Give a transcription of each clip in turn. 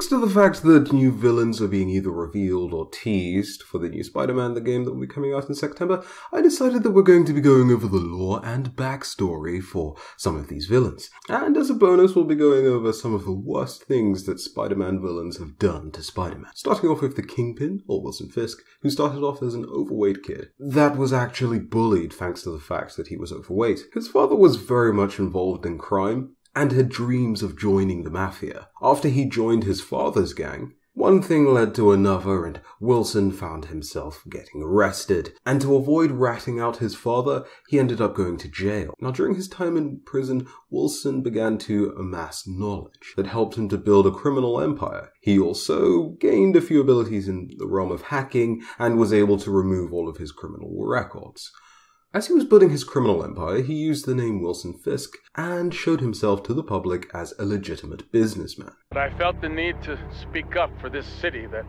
Thanks to the fact that new villains are being either revealed or teased for the new Spider-Man, the game that will be coming out in September, I decided that we're going to be going over the lore and backstory for some of these villains. And as a bonus, we'll be going over some of the worst things that Spider-Man villains have done to Spider-Man. Starting off with the Kingpin, or Wilson Fisk, who started off as an overweight kid that was actually bullied thanks to the fact that he was overweight. His father was very much involved in crime, and had dreams of joining the mafia. After he joined his father's gang, one thing led to another and Wilson found himself getting arrested. And to avoid ratting out his father, he ended up going to jail. Now during his time in prison, Wilson began to amass knowledge that helped him to build a criminal empire. He also gained a few abilities in the realm of hacking and was able to remove all of his criminal records. As he was building his criminal empire, he used the name Wilson Fisk and showed himself to the public as a legitimate businessman. But I felt the need to speak up for this city that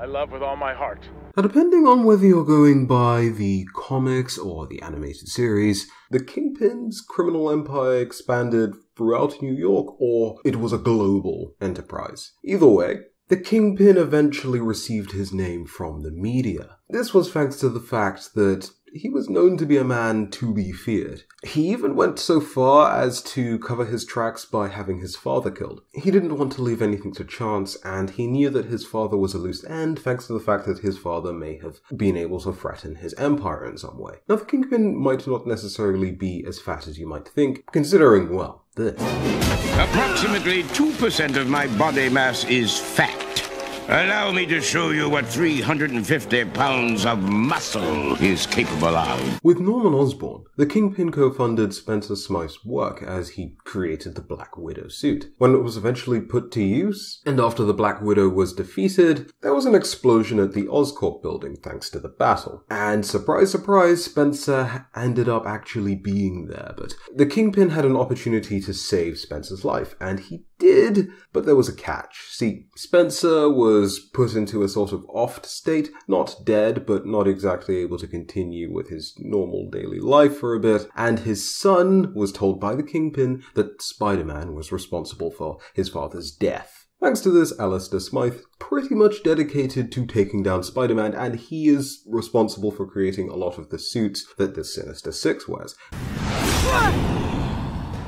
I love with all my heart. Now, depending on whether you're going by the comics or the animated series, the Kingpin's criminal empire expanded throughout New York, or it was a global enterprise. Either way, the Kingpin eventually received his name from the media. This was thanks to the fact that he was known to be a man to be feared. He even went so far as to cover his tracks by having his father killed. He didn't want to leave anything to chance, and he knew that his father was a loose end thanks to the fact that his father may have been able to threaten his empire in some way. Now, the Kingpin might not necessarily be as fat as you might think, considering, well, this. Approximately 2% of my body mass is fat. Allow me to show you what 350 pounds of muscle is capable of. With Norman Osborn, the Kingpin co-funded Spencer Smythe's work as he created the Black Widow suit. When it was eventually put to use, and after the Black Widow was defeated, there was an explosion at the Oscorp building thanks to the battle. And surprise, surprise, Spencer ended up actually being there, but the Kingpin had an opportunity to save Spencer's life, and he did, but there was a catch. See, Spencer was put into a sort of off state, not dead, but not exactly able to continue with his normal daily life for a bit, and his son was told by the Kingpin that Spider-Man was responsible for his father's death. Thanks to this, Alistair Smythe pretty much dedicated to taking down Spider-Man, and he is responsible for creating a lot of the suits that the Sinister Six wears.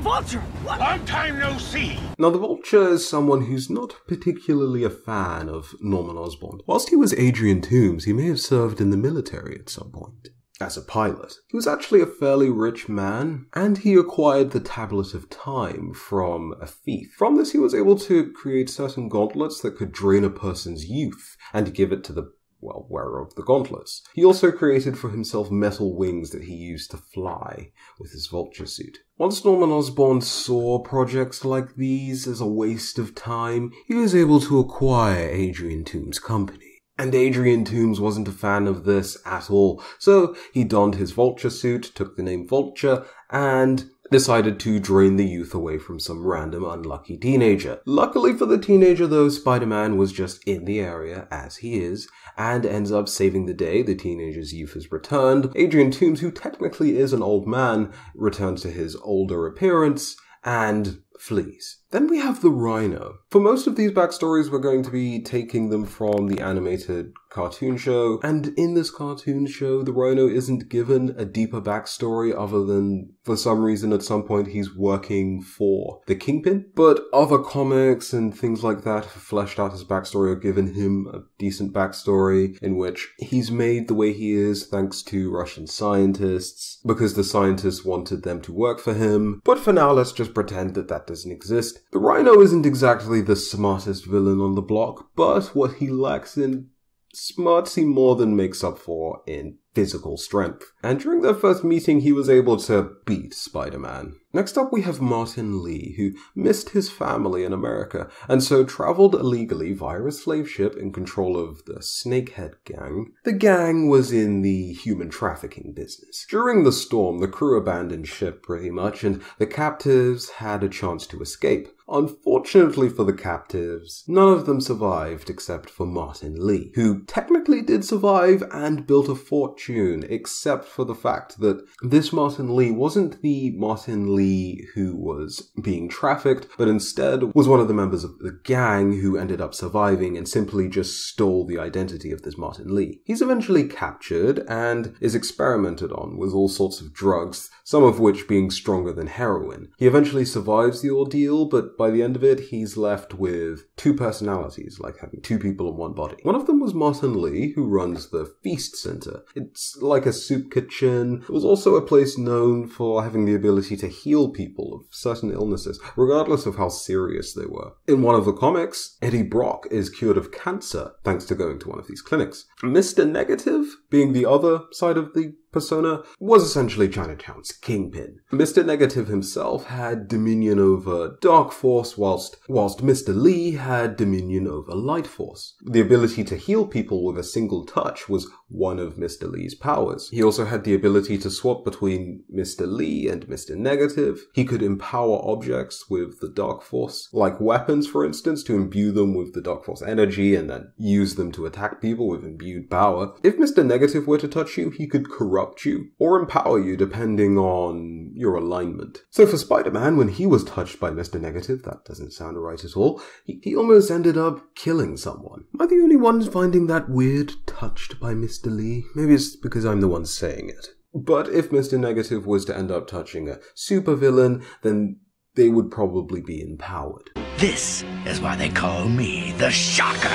Vulture! Long time no see! Now, the Vulture is someone who's not particularly a fan of Norman Osborn. Whilst he was Adrian Toomes, he may have served in the military at some point as a pilot. He was actually a fairly rich man, and he acquired the Tablet of Time from a thief. From this, he was able to create certain gauntlets that could drain a person's youth and give it to the wearer of the gauntlets. He also created for himself metal wings that he used to fly with his Vulture suit. Once Norman Osborn saw projects like these as a waste of time, he was able to acquire Adrian Toomes' company. And Adrian Toomes wasn't a fan of this at all, so he donned his Vulture suit, took the name Vulture, and decided to drain the youth away from some random unlucky teenager. Luckily for the teenager though, Spider-Man was just in the area, as he is, and ends up saving the day. The teenager's youth is returned. Adrian Toomes, who technically is an old man, returns to his older appearance and flees. Then we have the Rhino. For most of these backstories, we're going to be taking them from the animated cartoon show, and in this cartoon show, the Rhino isn't given a deeper backstory other than, for some reason, at some point he's working for the Kingpin, but other comics and things like that have fleshed out his backstory or given him a decent backstory in which he's made the way he is thanks to Russian scientists, because the scientists wanted them to work for him, but for now, let's just pretend that that doesn't exist. The Rhino isn't exactly the smartest villain on the block, but what he lacks in smarts he more than makes up for in physical strength. And during their first meeting, he was able to beat Spider-Man. Next up, we have Martin Lee, who missed his family in America, and so traveled illegally via a slave ship in control of the Snakehead gang. The gang was in the human trafficking business. During the storm, the crew abandoned ship pretty much, and the captives had a chance to escape. Unfortunately for the captives, none of them survived except for Martin Lee, who technically did survive and built a fortune, except for the fact that this Martin Lee wasn't the Martin Lee Lee who was being trafficked, but instead was one of the members of the gang who ended up surviving and simply just stole the identity of this Martin Lee. He's eventually captured and is experimented on with all sorts of drugs, some of which being stronger than heroin. He eventually survives the ordeal, but by the end of it, he's left with two personalities, like having two people in one body. One of them was Martin Lee, who runs the Feast Center. It's like a soup kitchen. It was also a place known for having the ability to heal people of certain illnesses, regardless of how serious they were. In one of the comics, Eddie Brock is cured of cancer thanks to going to one of these clinics. Mr. Negative, being the other side of the persona, was essentially Chinatown's Kingpin. Mr. Negative himself had dominion over Dark Force, whilst Mr. Lee had dominion over Light Force. The ability to heal people with a single touch was one of Mr. Lee's powers. He also had the ability to swap between Mr. Lee and Mr. Negative. He could empower objects with the Dark Force, like weapons, for instance, to imbue them with the Dark Force energy and then use them to attack people with imbued power. If Mr. Negative were to touch you, he could corrupt you or empower you depending on your alignment. So for Spider-Man, when he was touched by Mr. Negative, that doesn't sound right at all, he almost ended up killing someone. Am I the only one finding that weird, touched by Mr. Lee? Maybe it's because I'm the one saying it. But if Mr. Negative was to end up touching a supervillain, then they would probably be empowered. This is why they call me the Shocker.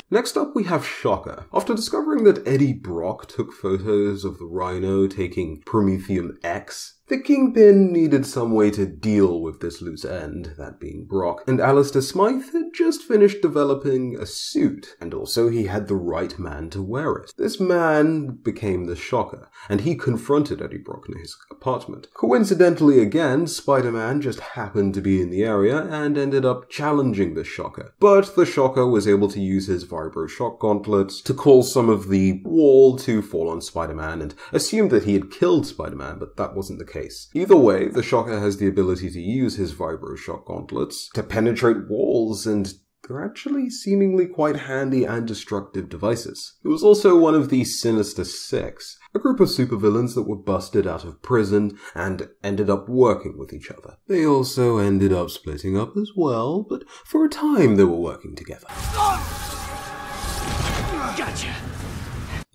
Next up, we have Shocker. After discovering that Eddie Brock took photos of the Rhino taking Promethium X, the Kingpin needed some way to deal with this loose end, that being Brock, and Alistair Smythe had just finished developing a suit, and also he had the right man to wear it. This man became the Shocker, and he confronted Eddie Brock in his apartment. Coincidentally again, Spider-Man just happened to be in the area and ended up challenging the Shocker. But the Shocker was able to use his Vibro Shock Gauntlets to cause some of the wall to fall on Spider-Man and assumed that he had killed Spider-Man, but that wasn't the case. Either way, the Shocker has the ability to use his Vibro Shock Gauntlets to penetrate walls, and they're actually seemingly quite handy and destructive devices. He was also one of the Sinister Six, a group of supervillains that were busted out of prison and ended up working with each other. They also ended up splitting up as well, but for a time they were working together. Gotcha.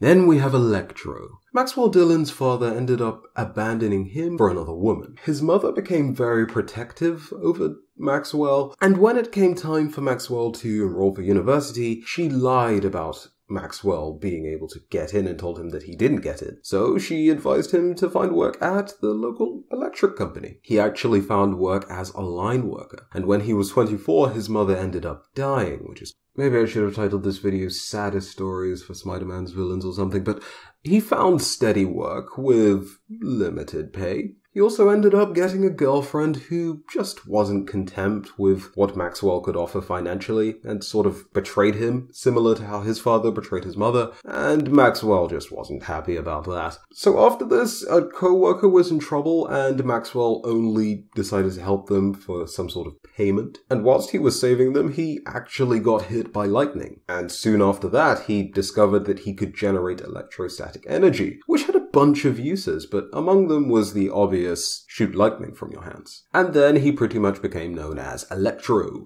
Then we have Electro. Maxwell Dillon's father ended up abandoning him for another woman. His mother became very protective over Maxwell, and when it came time for Maxwell to enroll for university, she lied about Maxwell being able to get in and told him that he didn't get in. So she advised him to find work at the local electric company. He actually found work as a line worker, and when he was 24, his mother ended up dying, which is... Maybe I should have titled this video Saddest Stories for Spider-Man's Villains or something, but he found steady work with limited pay. He also ended up getting a girlfriend who just wasn't content with what Maxwell could offer financially and sort of betrayed him, similar to how his father betrayed his mother, and Maxwell just wasn't happy about that. So after this, a co-worker was in trouble and Maxwell only decided to help them for some sort of payment. And whilst he was saving them, he actually got hit by lightning. And soon after that, he discovered that he could generate electrostatic energy, which had a bunch of uses, but among them was the obvious shoot lightning from your hands. And then he pretty much became known as Electro.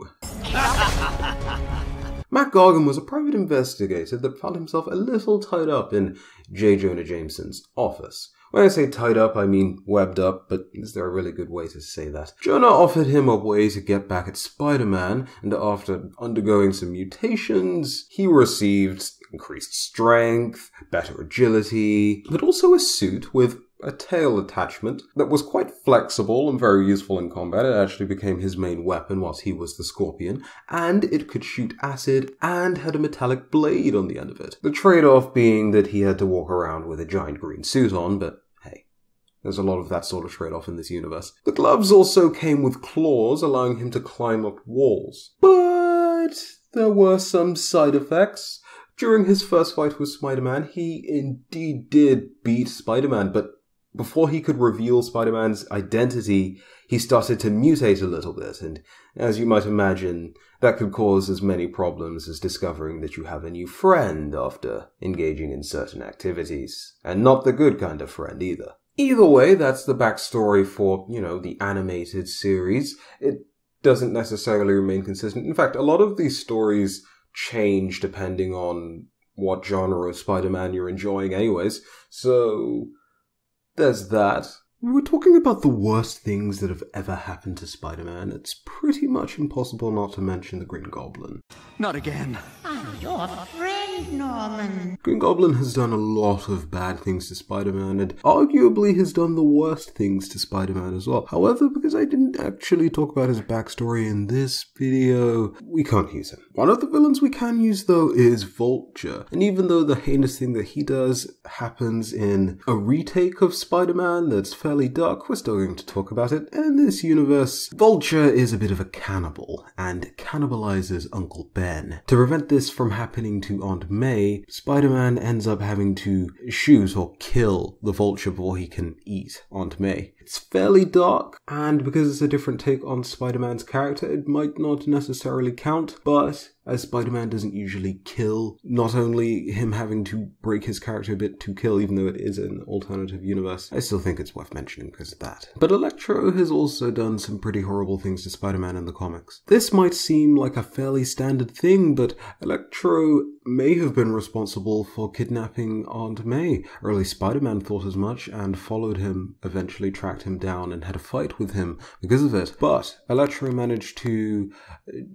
Matt Gargan was a private investigator that found himself a little tied up in J. Jonah Jameson's office. When I say tied up, I mean webbed up, but is there a really good way to say that? Jonah offered him a way to get back at Spider-Man, and after undergoing some mutations, he received increased strength, better agility, but also a suit with a tail attachment that was quite flexible and very useful in combat. It actually became his main weapon whilst he was the Scorpion, and it could shoot acid and had a metallic blade on the end of it. The trade-off being that he had to walk around with a giant green suit on, but hey, there's a lot of that sort of trade-off in this universe. The gloves also came with claws, allowing him to climb up walls. But there were some side effects. During his first fight with Spider-Man, he indeed did beat Spider-Man, but before he could reveal Spider-Man's identity, he started to mutate a little bit, and as you might imagine, that could cause as many problems as discovering that you have a new friend after engaging in certain activities. And not the good kind of friend either. Either way, that's the backstory for, the animated series. It doesn't necessarily remain consistent. In fact, a lot of these stories change depending on what genre of Spider-Man you're enjoying anyways. So, there's that. We're talking about the worst things that have ever happened to Spider-Man. It's pretty much impossible not to mention the Green Goblin. Not again. I'm your friend, Norman. Green Goblin has done a lot of bad things to Spider-Man, and arguably has done the worst things to Spider-Man as well. However, because I didn't actually talk about his backstory in this video, we can't use him. One of the villains we can use, though, is Vulture. And even though the heinous thing that he does happens in a retake of Spider-Man that's fairly dark, we're still going to talk about it. In this universe, Vulture is a bit of a cannibal, and cannibalizes Uncle Ben. To prevent this from happening to Aunt May, Spider-Man ends up having to shoot or kill the Vulture before he can eat Aunt May. It's fairly dark, and because it's a different take on Spider-Man's character, it might not necessarily count, but as Spider-Man doesn't usually kill, not only him having to break his character a bit to kill, even though it is an alternative universe, I still think it's worth mentioning because of that. But Electro has also done some pretty horrible things to Spider-Man in the comics. This might seem like a fairly standard thing, but Electro may have been responsible for kidnapping Aunt May, or at least Spider-Man thought as much, and followed him, eventually tracked him down and had a fight with him because of it. But Electro managed to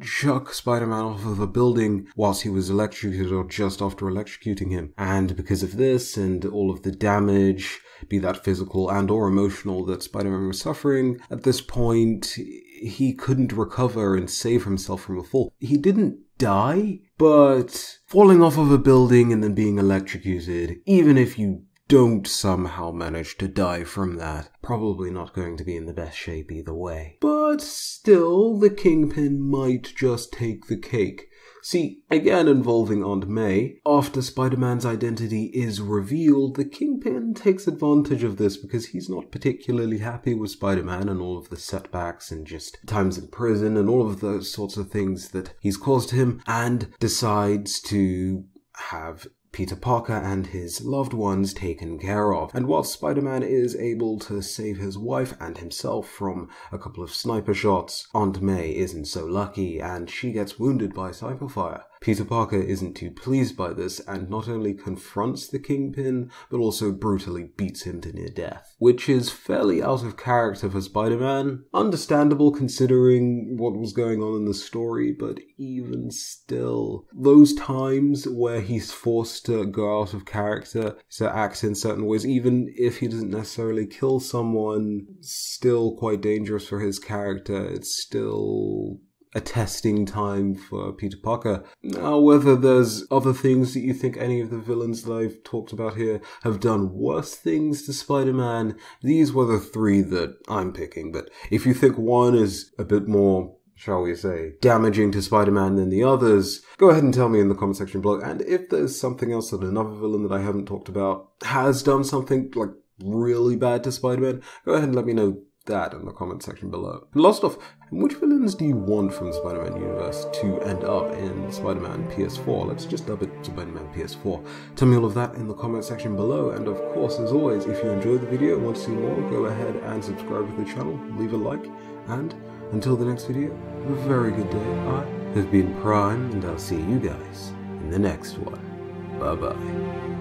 chuck Spider-Man off of a building whilst he was electrocuted or just after electrocuting him. And because of this and all of the damage, be that physical and or emotional, that Spider-Man was suffering, at this point he couldn't recover and save himself from a fall. He didn't die, but falling off of a building and then being electrocuted, even if you don't somehow manage to die from that, probably not going to be in the best shape either way. But still, the Kingpin might just take the cake. See, again involving Aunt May, after Spider-Man's identity is revealed, the Kingpin takes advantage of this because he's not particularly happy with Spider-Man and all of the setbacks and just times in prison and all of those sorts of things that he's caused him, and decides to have Peter Parker and his loved ones taken care of. And while Spider-Man is able to save his wife and himself from a couple of sniper shots, Aunt May isn't so lucky and she gets wounded by sniper fire. Peter Parker isn't too pleased by this and not only confronts the Kingpin, but also brutally beats him to near death, which is fairly out of character for Spider-Man. Understandable considering what was going on in the story, but even still, those times where he's forced to go out of character, to act in certain ways, even if he doesn't necessarily kill someone, still quite dangerous for his character. It's still a testing time for Peter Parker. Now, whether there's other things that you think any of the villains that I've talked about here have done worse things to Spider-Man, these were the three that I'm picking. But if you think one is a bit more, shall we say, damaging to Spider-Man than the others, go ahead and tell me in the comment section below. And if there's something else that another villain that I haven't talked about has done something like really bad to Spider-Man, go ahead and let me know that in the comment section below. And last off, which villains do you want from the Spider-Man universe to end up in Spider-Man PS4? Let's just dub it Spider-Man PS4. Tell me all of that in the comment section below, and of course, as always, if you enjoyed the video and want to see more, go ahead and subscribe to the channel, leave a like, and until the next video, have a very good day. I have been Prime, and I'll see you guys in the next one. Bye bye.